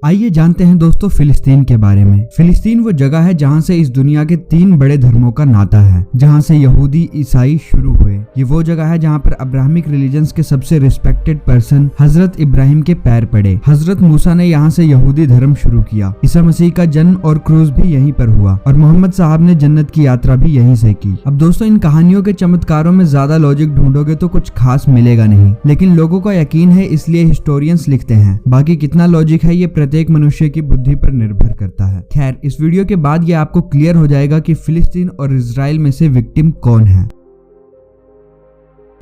आइए जानते हैं दोस्तों फिलिस्तीन के बारे में। फिलिस्तीन वो जगह है जहाँ से इस दुनिया के 3 बड़े धर्मों का नाता है, जहाँ से यहूदी ईसाई शुरू हुए। ये वो जगह है जहाँ पर अब्राहमिक रिलीजन्स के सबसे रिस्पेक्टेड पर्सन हजरत इब्राहिम के पैर पड़े। हजरत मूसा ने यहाँ से यहूदी धर्म शुरू किया। ईसा मसीह का जन्म और क्रूज भी यहीं पर हुआ और मोहम्मद साहब ने जन्नत की यात्रा भी यहीं से की। अब दोस्तों इन कहानियों के चमत्कारों में ज्यादा लॉजिक ढूंढोगे तो कुछ खास मिलेगा नहीं, लेकिन लोगों का यकीन है इसलिए हिस्टोरियंस लिखते हैं। बाकी कितना लॉजिक है ये प्रत्येक मनुष्य की बुद्धि पर निर्भर करता है। खैर, इस वीडियो के बाद ये आपको क्लियर हो जाएगा कि फिलिस्तीन और इजराइल में से विक्टिम कौन है।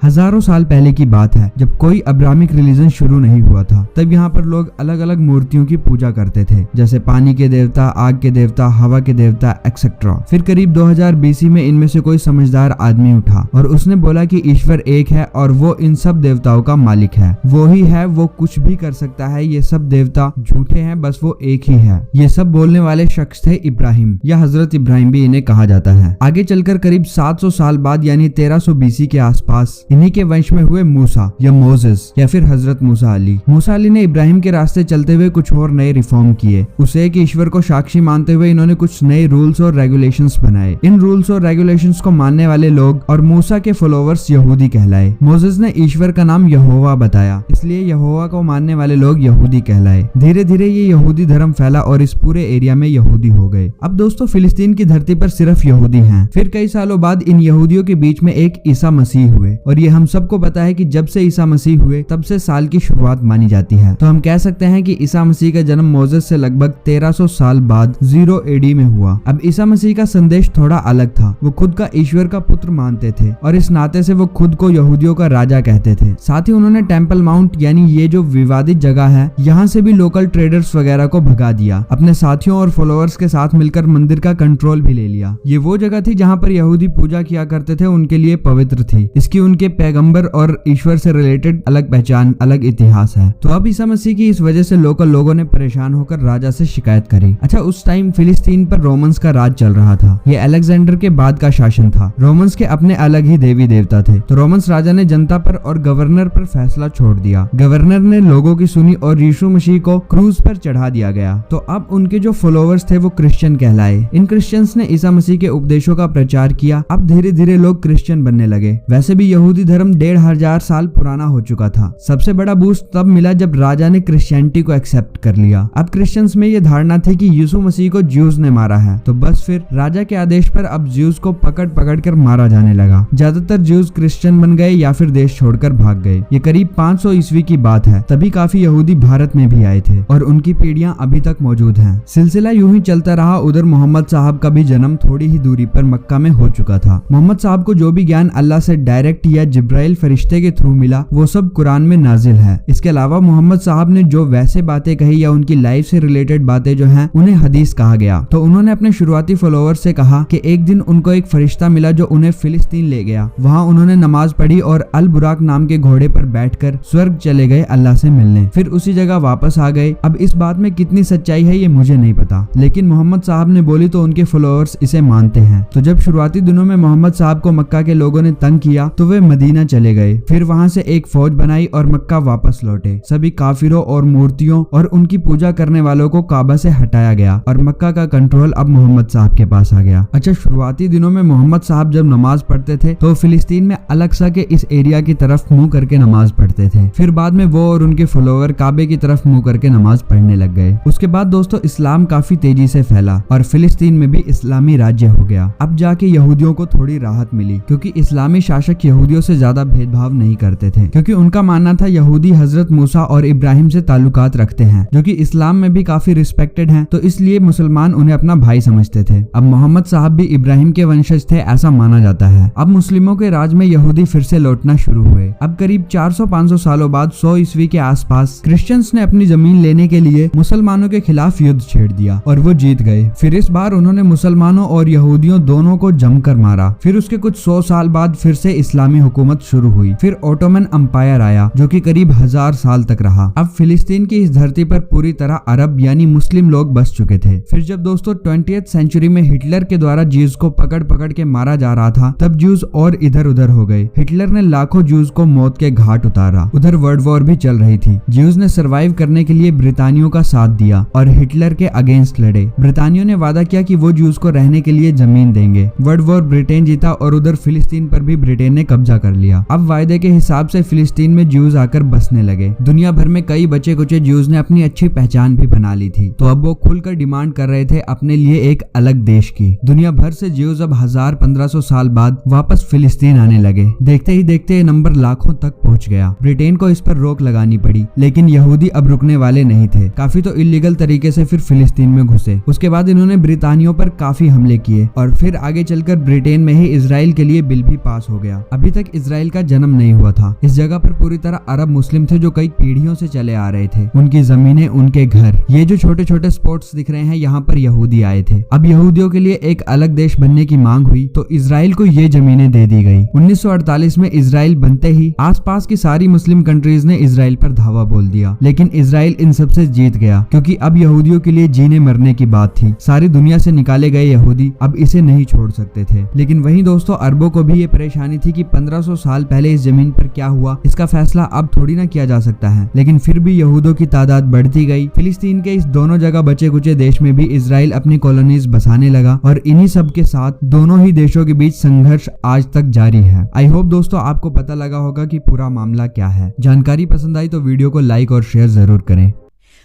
हजारों साल पहले की बात है, जब कोई अब्राहमिक रिलीजन शुरू नहीं हुआ था। तब यहाँ पर लोग अलग अलग मूर्तियों की पूजा करते थे, जैसे पानी के देवता, आग के देवता, हवा के देवता एक्सेट्रा। फिर करीब 2000 BC में इनमें से कोई समझदार आदमी उठा और उसने बोला कि ईश्वर एक है और वो इन सब देवताओं का मालिक है। वो ही है, वो कुछ भी कर सकता है, ये सब देवता झूठे हैं, बस वो एक ही है। ये सब बोलने वाले शख्स थे इब्राहिम, या हजरत इब्राहिम भी इन्हें कहा जाता है। आगे चलकर करीब 700 साल बाद यानी 1300 BC के आसपास इन्हीं के वंश में हुए मूसा या मोसेस या फिर हजरत मूसा अली। मूसा अली ने इब्राहिम के रास्ते चलते हुए कुछ और नए रिफॉर्म किए। उसे एक ईश्वर को साक्षी मानते हुए इन्होंने कुछ नए रूल्स और रेगुलेशंस बनाए। इन रूल्स और रेगुलेशंस को मानने वाले लोग और मूसा के फॉलोवर्स यहूदी कहलाए। मोसेस ने ईश्वर का नाम यहोवा बताया, इसलिए यहोवा को मानने वाले लोग यहूदी कहलाए। धीरे धीरे ये यहूदी धर्म फैला और इस पूरे एरिया में यहूदी हो गए। अब दोस्तों फिलिस्तीन की धरती पर सिर्फ यहूदी हैं। फिर कई सालों बाद इन यहूदियों के बीच में एक ईसा मसीह हुए और ये हम सबको पता है कि जब से ईसा मसीह हुए तब से साल की शुरुआत मानी जाती है। तो हम कह सकते हैं कि ईसा मसीह का जन्म मोसेस से लगभग 1300 साल बाद 0 AD में हुआ। अब ईसा मसीह का संदेश थोड़ा अलग था। वो खुद का ईश्वर का पुत्र मानते थे और इस नाते से वो खुद को यहूदियों का राजा कहते थे। साथ ही उन्होंने टेम्पल माउंट यानी ये जो विवादित जगह है, यहाँ से भी लोकल ट्रेडर्स वगैरह को भगा दिया। अपने साथियों और फॉलोअर्स के साथ मिलकर मंदिर का कंट्रोल भी ले लिया। ये वो जगह थी जहाँ पर यहूदी पूजा किया करते थे, उनके लिए पवित्र थी। इसकी उनके पैगंबर और ईश्वर से रिलेटेड अलग पहचान, अलग इतिहास है। तो अब ईसा मसीह की इस वजह से लोकल लोगों ने परेशान होकर राजा से शिकायत करी। अच्छा, उस टाइम फिलिस्तीन पर रोमन्स का राज चल रहा था। ये अलेक्जेंडर के बाद का शासन था। रोमन्स के अपने अलग ही देवी देवता थे। तो रोमन्स राजा ने जनता पर और गवर्नर पर फैसला छोड़ दिया। गवर्नर ने लोगों की सुनी और यीशु मसीह को क्रूज पर चढ़ा दिया गया। तो अब उनके जो फॉलोवर्स थे वो क्रिश्चियन कहलाए। इन क्रिश्चियंस ने ईसा मसीह के उपदेशों का प्रचार किया। अब धीरे धीरे लोग क्रिश्चियन बनने लगे। वैसे भी यहूदी धर्म 1500 साल पुराना हो चुका था। सबसे बड़ा बूस्ट तब मिला जब राजा ने क्रिश्चियनिटी को एक्सेप्ट कर लिया। अब क्रिश्चियंस में ये धारणा थी कि यीशु मसीह को ज्यूज ने मारा है, तो बस फिर राजा के आदेश पर अब ज्यूज को पकड़ पकड़ कर मारा जाने लगा। ज्यादातर ज्यूज क्रिश्चियन बन गए या फिर देश छोड़कर भाग गए। ये करीब 500 ईस्वी की बात है। तभी काफी यहूदी भारत में भी आए थे और उनकी पीढ़ियां अभी तक मौजूद हैं। सिलसिला यूं ही चलता रहा। उधर मोहम्मद साहब का भी जन्म थोड़ी ही दूरी पर मक्का में हो चुका था। मोहम्मद साहब को जो भी ज्ञान अल्लाह से डायरेक्ट या जिब्राइल फरिश्ते के थ्रू मिला वो सब कुरान में नाजिल है। इसके अलावा मोहम्मद साहब ने जो वैसे बातें कही या उनकी लाइफ से रिलेटेड बातें जो हैं उन्हें हदीस कहा गया। तो उन्होंने अपने शुरुआती फॉलोअर्स से कहा कि एक दिन उनको एक फरिश्ता मिला जो उन्हें फिलिस्तीन ले गया। वहाँ उन्होंने नमाज पढ़ी और अल बुराक नाम के घोड़े पर बैठकर स्वर्ग चले गए अल्लाह से मिलने। फिर उसी जगह वापस आ गए। अब इस बात में कितनी सच्चाई है ये मुझे नहीं पता, लेकिन मोहम्मद साहब ने बोली तो उनके फॉलोअर्स इसे मानते हैं। तो जब शुरुआती दिनों में मोहम्मद साहब को मक्का के लोगों ने तंग किया तो वे मदीना चले गए। फिर वहाँ से एक फौज बनाई और मक्का वापस लौटे। सभी काफिरों और मूर्तियों और उनकी पूजा करने वालों को काबा से हटाया गया और मक्का का कंट्रोल अब मोहम्मद साहब के पास आ गया। अच्छा, शुरुआती दिनों में मोहम्मद साहब जब नमाज पढ़ते थे तो फिलिस्तीन में अलग-सा के इस एरिया की तरफ मुंह करके नमाज पढ़ते थे। फिर बाद में वो और उनके फॉलोअर काबे की तरफ मुंह करके नमाज पढ़ने लग गए। उसके बाद दोस्तों इस्लाम काफी तेजी से फैला और फिलिस्तीन में भी इस्लामी राज्य हो गया। अब जाके यहूदियों को थोड़ी राहत मिली, क्योंकि इस्लामी शासक यहूदियों से ज्यादा भेदभाव नहीं करते थे, क्योंकि उनका मानना था यहूदी हजरत मूसा और इब्राहिम से ताल्लुकात रखते हैं, जो कि इस्लाम में भी काफी रिस्पेक्टेड हैं। तो इसलिए मुसलमान उन्हें अपना भाई समझते थे। अब मोहम्मद साहब भी इब्राहिम के वंशज थे ऐसा माना जाता है। अब मुस्लिमों के राज में यहूदी फिर से लौटना शुरू हुए। अब करीब 400-500 सालों बाद 100 ईस्वी के आसपास क्रिश्चियंस ने अपनी जमीन लेने के लिए मुसलमानों के खिलाफ युद्ध छेड़ दिया और वो जीत गए। फिर इस बार उन्होंने मुसलमानों और यहूदियों दोनों को जमकर मारा। फिर उसके कुछ 100 साल बाद फिर से इस्लामी हुकूमत शुरू हुई। फिर ओटोमन अंपायर आया जो कि करीब 1000 साल तक रहा। अब फिलिस्तीन की इस धरती पर पूरी तरह अरब यानी मुस्लिम लोग बस चुके थे। फिर जब दोस्तों 20th सेंचुरी में हिटलर के द्वारा ज्यूज को पकड़ पकड़ के मारा जा रहा था, तब ज्यूज और इधर उधर हो गए। हिटलर ने लाखों ज्यूज को मौत के घाट उतारा। उधर वर्ल्ड वॉर भी चल रही थी। ज्यूज ने सरवाइव करने के लिए ब्रितानियों का साथ दिया और हिटलर के अगेंस्ट लड़े। ब्रितानियों ने वादा किया कि वो ज्यूज को रहने के लिए जमीन देंगे। वर्ल्ड वॉर ब्रिटेन जीता और उधर फिलिस्तीन पर भी ब्रिटेन ने कब्जा कर लिया। अब वायदे के हिसाब से फिलिस्तीन में ज्यूज आकर बसने लगे। दुनिया भर में कई बचे कुचे ज्यूज ने अपनी अच्छी पहचान भी बना ली थी, तो अब वो खुलकर डिमांड कर रहे थे अपने लिए एक अलग देश की। दुनिया भर से ज्यूज अब 1000-1500 साल बाद वापस फिलिस्तीन आने लगे। देखते ही देखते ये नंबर लाखों तक पहुंच गया। ब्रिटेन को इस पर रोक लगानी पड़ी, लेकिन यहूदी अब रुकने वाले नहीं थे। काफी तो इलीगल तरीके से फिर फिलिस्तीन में घुसे। उसके बाद इन्होंने ब्रितानियों पर काफी हमले किए और फिर आगे चलकर ब्रिटेन में ही इजराइल के लिए बिल भी पास हो गया। अभी तक इजराइल का जन्म नहीं हुआ था। इस जगह पर पूरी तरह अरब मुस्लिम थे जो कई पीढ़ियों से चले आ रहे थे। उनकी जमीनें, उनके घर, ये जो छोटे छोटे स्पॉट्स दिख रहे हैं, यहाँ पर यहूदी आए थे। अब यहूदियों के लिए एक अलग देश बनने की मांग हुई तो इजराइल को ये जमीनें दे दी गई। 1948 में इजराइल बनते ही आसपास की सारी मुस्लिम कंट्रीज ने इजराइल पर धावा बोल दिया, लेकिन इजराइल इन सब से जीत गया क्योंकि अब यहूदियों के लिए जीने मरने की बात थी। सारी दुनिया से निकाले गए यहूदी अब इसे नहीं छोड़ सकते थे। लेकिन वहीं दोस्तों अरबों को भी ये परेशानी थी कि 1500 साल पहले इस जमीन पर क्या हुआ इसका फैसला अब थोड़ी ना किया जा सकता है। लेकिन फिर भी यहूदियों की तादाद बढ़ती गई। फिलिस्तीन के इस दोनों जगह बचे कुचे देश में भी इजराइल अपनी कॉलोनीज बसाने लगा और इन्हीं सब के साथ दोनों ही देशों के बीच संघर्ष आज तक जारी है। आई होप दोस्तों आपको पता लगा होगा कि पूरा मामला क्या है। जानकारी पसंद आई तो वीडियो को लाइक और शेयर जरूर करें।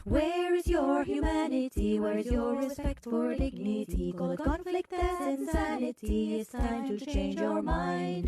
Where is your humanity? Where is your respect for dignity? Call it conflict as insanity. It's time to change your mind.